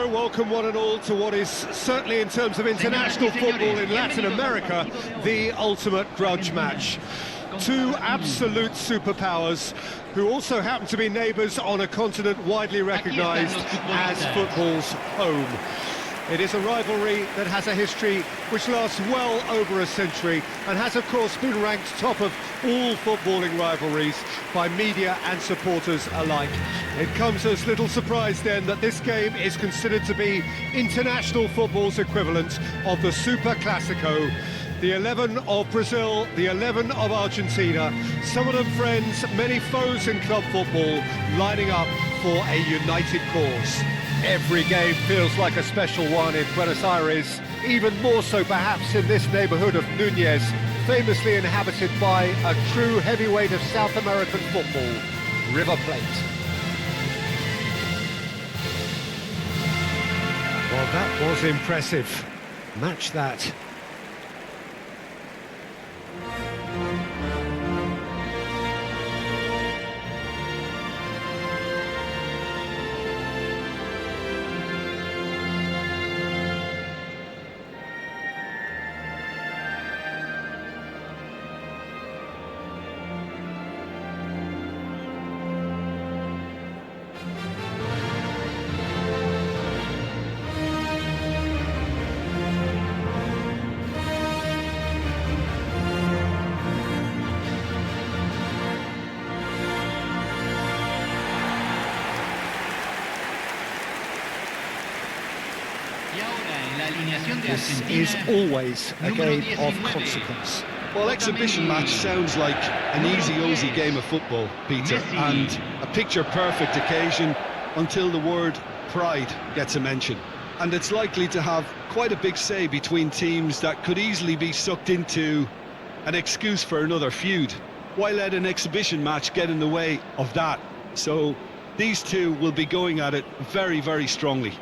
Welcome one and all to what is certainly in terms of international football in Latin America, the ultimate grudge match. Two absolute superpowers who also happen to be neighbours on a continent widely recognised as football's home. It is a rivalry that has a history which lasts well over a century and has of course been ranked top of all footballing rivalries by media and supporters alike. It comes as little surprise then that this game is considered to be international football's equivalent of the Super Classico. The 11 of Brazil, the 11 of Argentina, some of them friends, many foes in club football, lining up for a united cause. Every game feels like a special one in Buenos Aires, even more so perhaps in this neighbourhood of Núñez, famously inhabited by a true heavyweight of South American football, River Plate. Well, that was impressive. Match that. This is always a game of consequence. Well, exhibition match sounds like an easy-ozy game of football, Peter, and a picture-perfect occasion until the word pride gets a mention. And it's likely to have quite a big say between teams that could easily be sucked into an excuse for another feud. Why let an exhibition match get in the way of that? So these two will be going at it very, very strongly.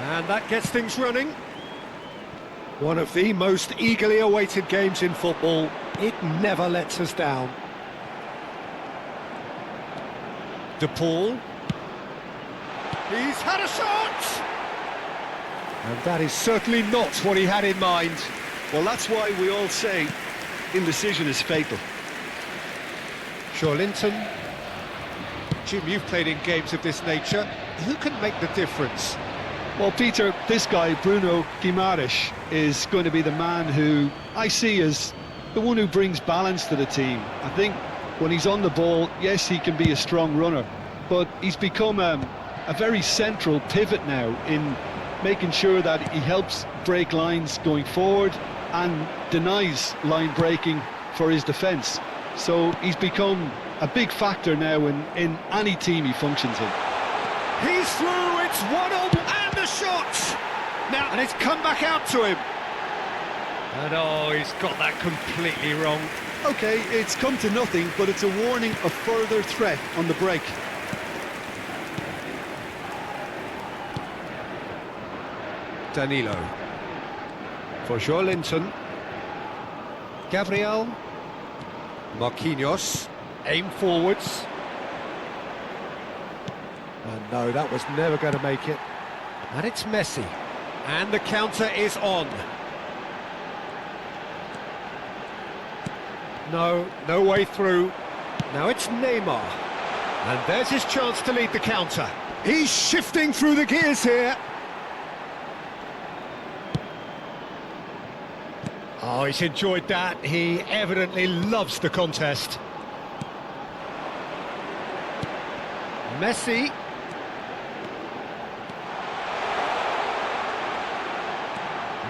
And that gets things running. One of the most eagerly awaited games in football. It never lets us down. De Paul. He's had a shot! And that is certainly not what he had in mind. Well, that's why we all say indecision is fatal. Joelinton. Jim, you've played in games of this nature. Who can make the difference? Well, Peter, this guy, Bruno Guimaraes, is going to be the man who I see as the one who brings balance to the team. I think when he's on the ball, yes, he can be a strong runner, but he's become a very central pivot now in making sure that he helps break lines going forward and denies line breaking for his defence. So he's become a big factor now in any team he functions in. He's through, it's 1-0. Shot! Now, and it's come back out to him. And oh, he's got that completely wrong. OK, it's come to nothing, but it's a warning of further threat on the break. Danilo. For Joelinton. Gabriel. Marquinhos. Aim forwards. And no, that was never going to make it. And it's Messi, and the counter is on. No way through. Now it's Neymar, and there's his chance to lead the counter. He's shifting through the gears here. Oh, he's enjoyed that. He evidently loves the contest. Messi.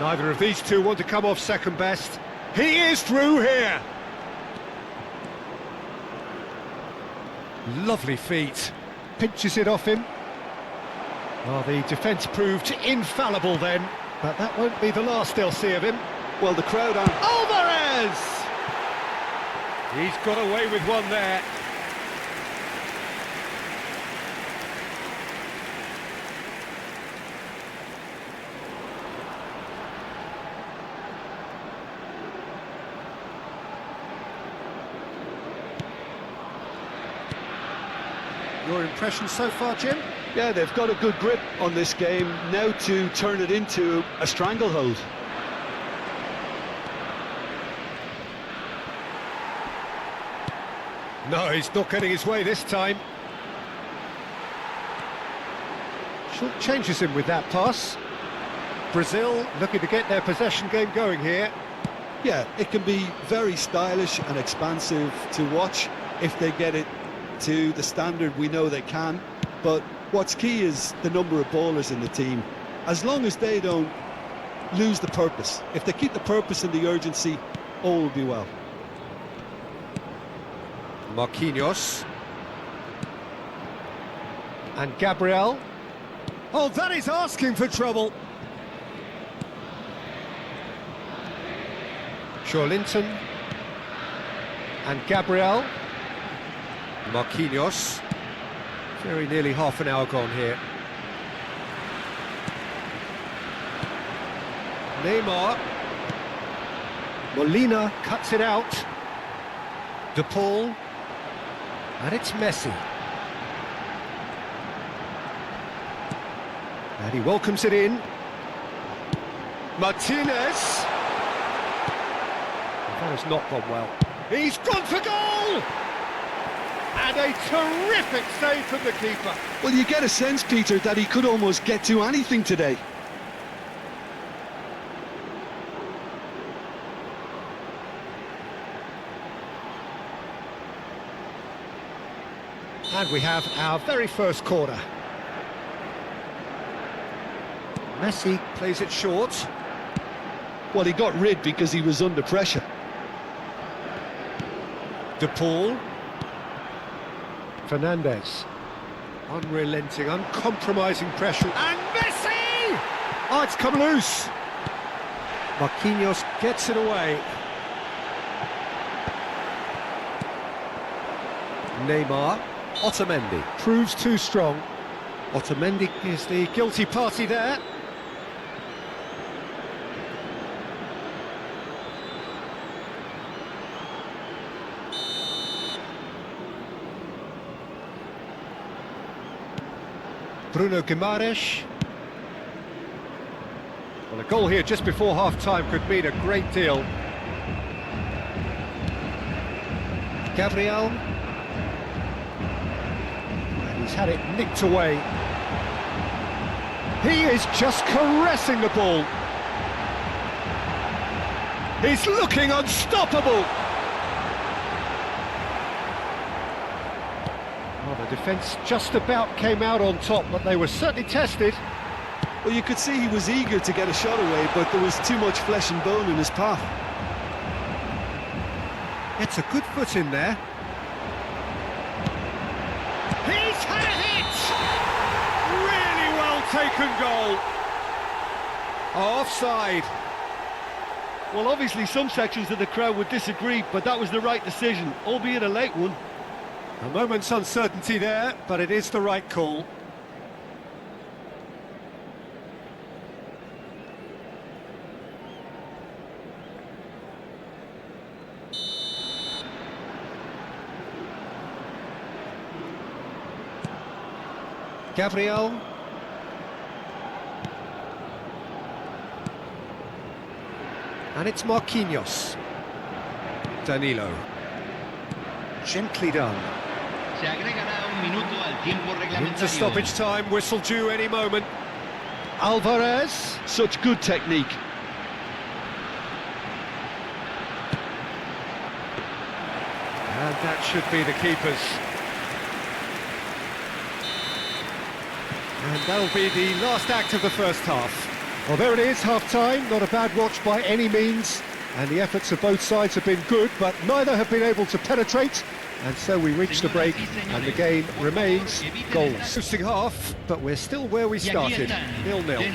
Neither of these two want to come off second best. He is through here. Lovely feet. Pinches it off him. Well, the defence proved infallible then, but that won't be the last they'll see of him. Well, the crowd on. Álvarez! He's got away with one there. Your impression so far, Jim? Yeah, they've got a good grip on this game, now to turn it into a stranglehold. No, he's not getting his way this time. Short changes him with that pass. Brazil looking to get their possession game going here. Yeah, it can be very stylish and expansive to watch if they get it to the standard we know they can. But what's key is the number of ballers in the team. As long as they don't lose the purpose, if they keep the purpose and the urgency, all will be well. Marquinhos. And Gabriel. Oh, that is asking for trouble. Joelinton. And Gabriel. Marquinhos. Very nearly half an hour gone here. Neymar. Molina cuts it out. De Paul. And it's Messi. And he welcomes it in. Martinez. That has not gone well. He's gone for goal! And a terrific save from the keeper. Well, you get a sense, Peter, that he could almost get to anything today. And we have our very first corner. Messi plays it short. Well, he got rid because he was under pressure. De Paul. Fernandez. Unrelenting, uncompromising pressure. And Messi! Oh, it's come loose. Marquinhos gets it away. Neymar. Otamendi proves too strong. Otamendi is the guilty party there. Bruno Guimaraes. Well, a goal here just before half-time could mean a great deal. Gabriel. He's had it nicked away. He is just caressing the ball. He's looking unstoppable. Well, the defence just about came out on top, but they were certainly tested. Well, you could see he was eager to get a shot away, but there was too much flesh and bone in his path. Gets a good foot in there. He's had a hit! Really well taken goal. Offside. Well, obviously some sections of the crowd would disagree, but that was the right decision, albeit a late one. A moment's uncertainty there, but it is the right call. Gabriel. And it's Marquinhos. Danilo. Gently done. Se agregará un minuto al tiempo reglamentario. Into stoppage time, whistle due any moment. Álvarez. Such good technique. And that should be the keeper's. And that'll be the last act of the first half. Well, there it is, half-time. Not a bad watch by any means. And the efforts of both sides have been good, but neither have been able to penetrate. And so we reach the break, and the game remains goalless. Losing half, but we're still where we started, 0-0.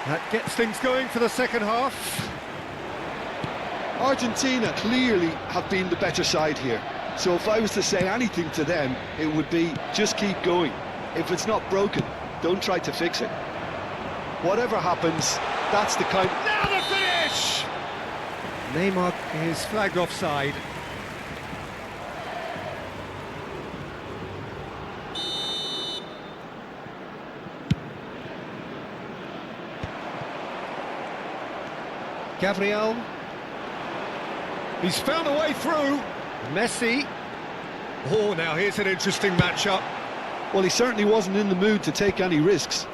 That gets things going for the second half. Argentina clearly have been the better side here. So if I was to say anything to them, it would be just keep going. If it's not broken, don't try to fix it. Whatever happens, that's the kind... Now the finish! Neymar is flagged offside. Gabriel. He's found a way through. Messi. Oh, now here's an interesting matchup. Well, he certainly wasn't in the mood to take any risks.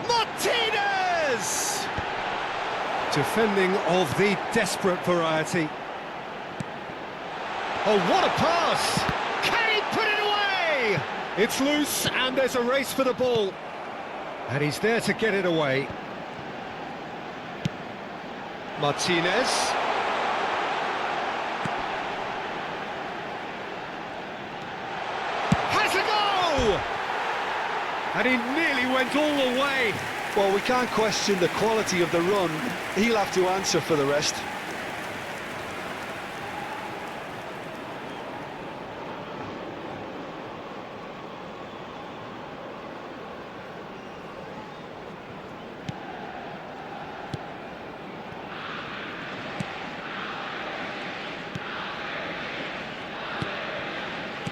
Martinez! Defending of the desperate variety. Oh, what a pass! Can he put it away? It's loose and there's a race for the ball. And he's there to get it away. Martinez. Has a go! And he nearly went all the way. Well, we can't question the quality of the run. He'll have to answer for the rest.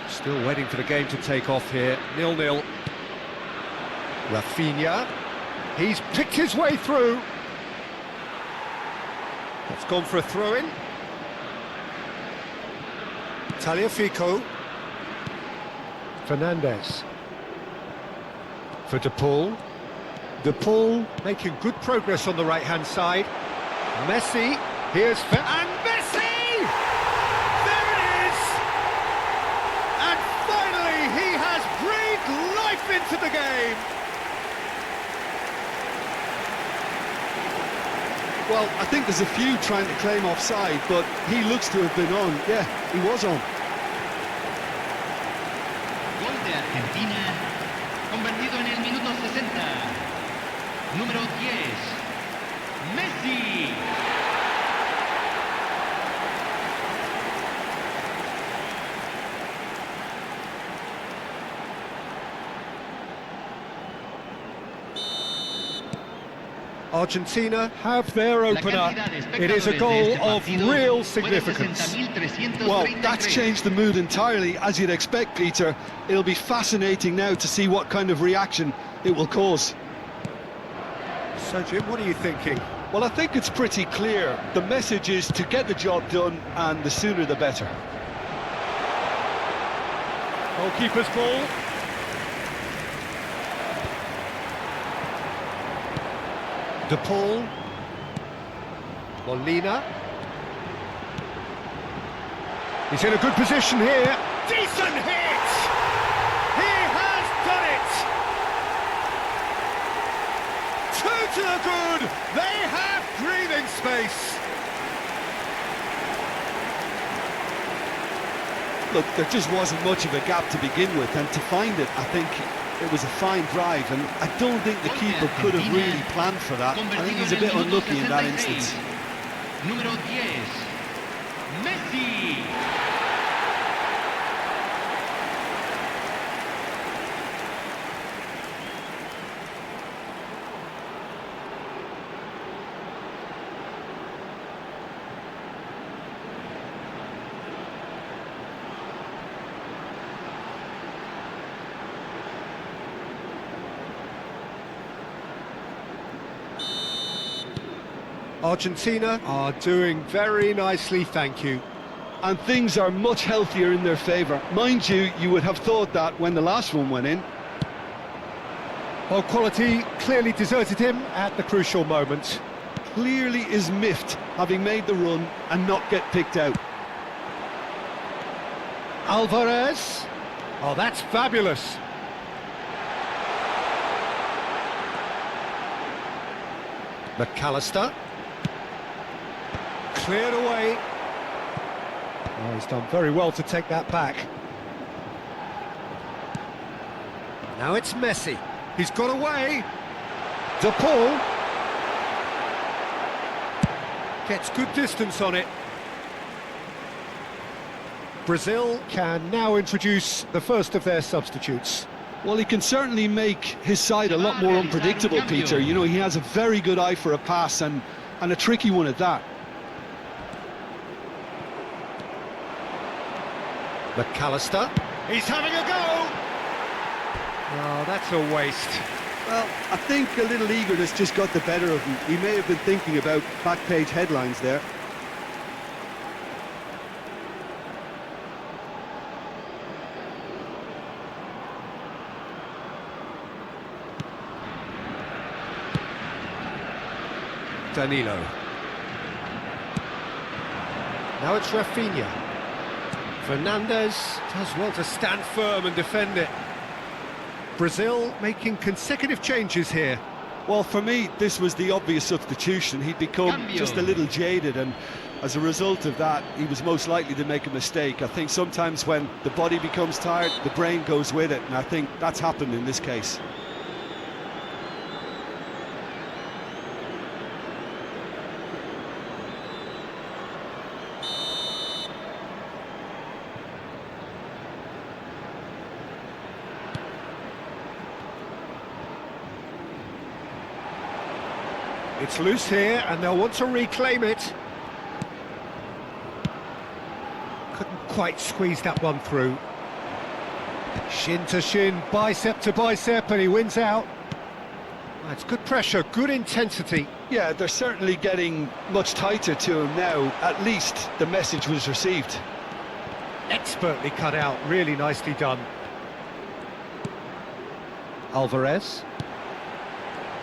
Still waiting for the game to take off here. 0-0. Rafinha. He's picked his way through. That's gone for a throw-in. Tagliafico. Fernandez. For De Paul. De Paul making good progress on the right-hand side. Messi. Here's... And Messi! Into the game. Well, I think there's a few trying to claim offside, but he looks to have been on. Yeah, he was on. Gol de Argentina, convertido en el minuto 60. Número 10, Messi. Argentina have their opener. It is a goal of real significance. Well, that's changed the mood entirely, as you'd expect, Peter. It'll be fascinating now to see what kind of reaction it will cause. So, Jim, what are you thinking? Well, I think it's pretty clear. The message is to get the job done, and the sooner the better. Goalkeeper's ball. De Paul. Molina. He's in a good position here. Decent hit! He has done it! Two to the good! They have breathing space! Look, there just wasn't much of a gap to begin with, and to find it, I think it was a fine drive, and I don't think the keeper could have really planned for that. I think he's a bit unlucky in that instance. Número 10, Messi. Argentina are doing very nicely, thank you. And things are much healthier in their favour. Mind you, you would have thought that when the last one went in. Well, quality clearly deserted him at the crucial moment. Clearly is miffed, having made the run and not get picked out. Álvarez. Oh, that's fabulous. Mac Allister. Cleared away. Oh, he's done very well to take that back. Now it's Messi. He's got away. De Paul. Gets good distance on it. Brazil can now introduce the first of their substitutes. Well, he can certainly make his side a lot more unpredictable, Peter. You know, he has a very good eye for a pass and a tricky one at that. Mac Allister. He's having a go! Oh, that's a waste. Well, I think a little eagerness just got the better of him. He may have been thinking about back-page headlines there. Danilo. Now it's Rafinha. Fernandez does well to stand firm and defend it. Brazil making consecutive changes here. Well, for me, this was the obvious substitution. He'd become just a little jaded, and as a result of that, he was most likely to make a mistake. I think sometimes when the body becomes tired, the brain goes with it, and I think that's happened in this case. It's loose here, and they'll want to reclaim it. Couldn't quite squeeze that one through. Shin to shin, bicep to bicep, and he wins out. That's good pressure, good intensity. Yeah, they're certainly getting much tighter to him now. At least the message was received. Expertly cut out, really nicely done. Álvarez.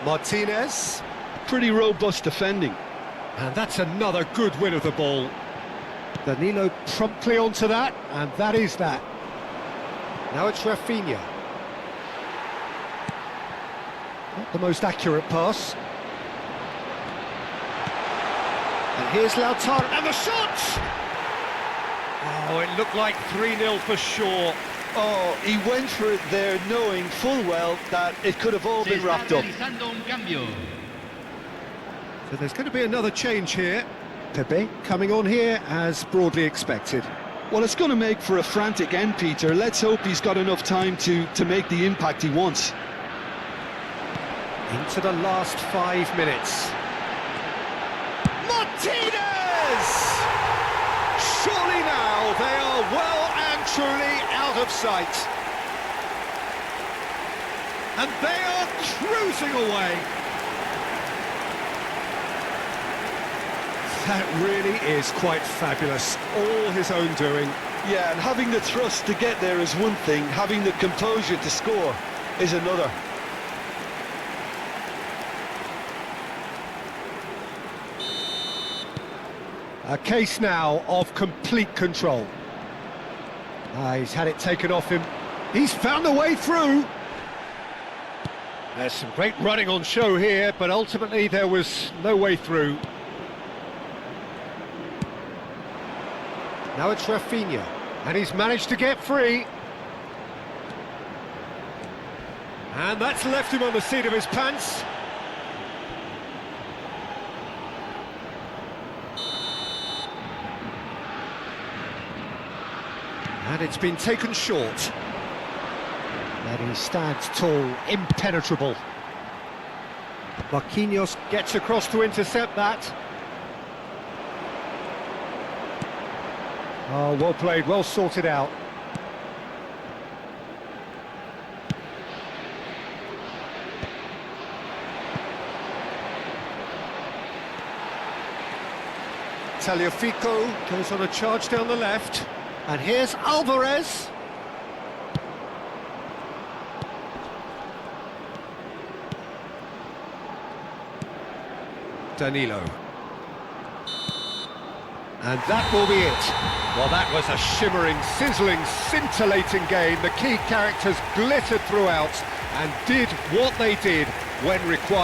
Martinez. Pretty robust defending. And that's another good win of the ball. Danilo promptly onto that, and that is that. Now it's Rafinha. Not the most accurate pass. And here's Lautaro, and the shot! Oh, it looked like 3-0 for sure. Oh, he went for it there knowing full well that it could have all been wrapped up. So there's going to be another change here. Pepe coming on here as broadly expected. Well, it's going to make for a frantic end, Peter. Let's hope he's got enough time to make the impact he wants. Into the last 5 minutes. Martinez! Surely now they are well and truly out of sight. And they are cruising away. That really is quite fabulous, all his own doing. Yeah, and having the thrust to get there is one thing, having the composure to score is another. A case now of complete control. He's had it taken off him. He's found a way through. There's some great running on show here, but ultimately there was no way through. Now it's Rafinha, and he's managed to get free. And that's left him on the seat of his pants. And it's been taken short. And he stands tall, impenetrable. Marquinhos gets across to intercept that. Oh, well played, well sorted out. Tagliafico goes on a charge down the left. And here's Álvarez. Danilo. And that will be it. Well, that was a shimmering, sizzling, scintillating game. The key characters glittered throughout and did what they did when required.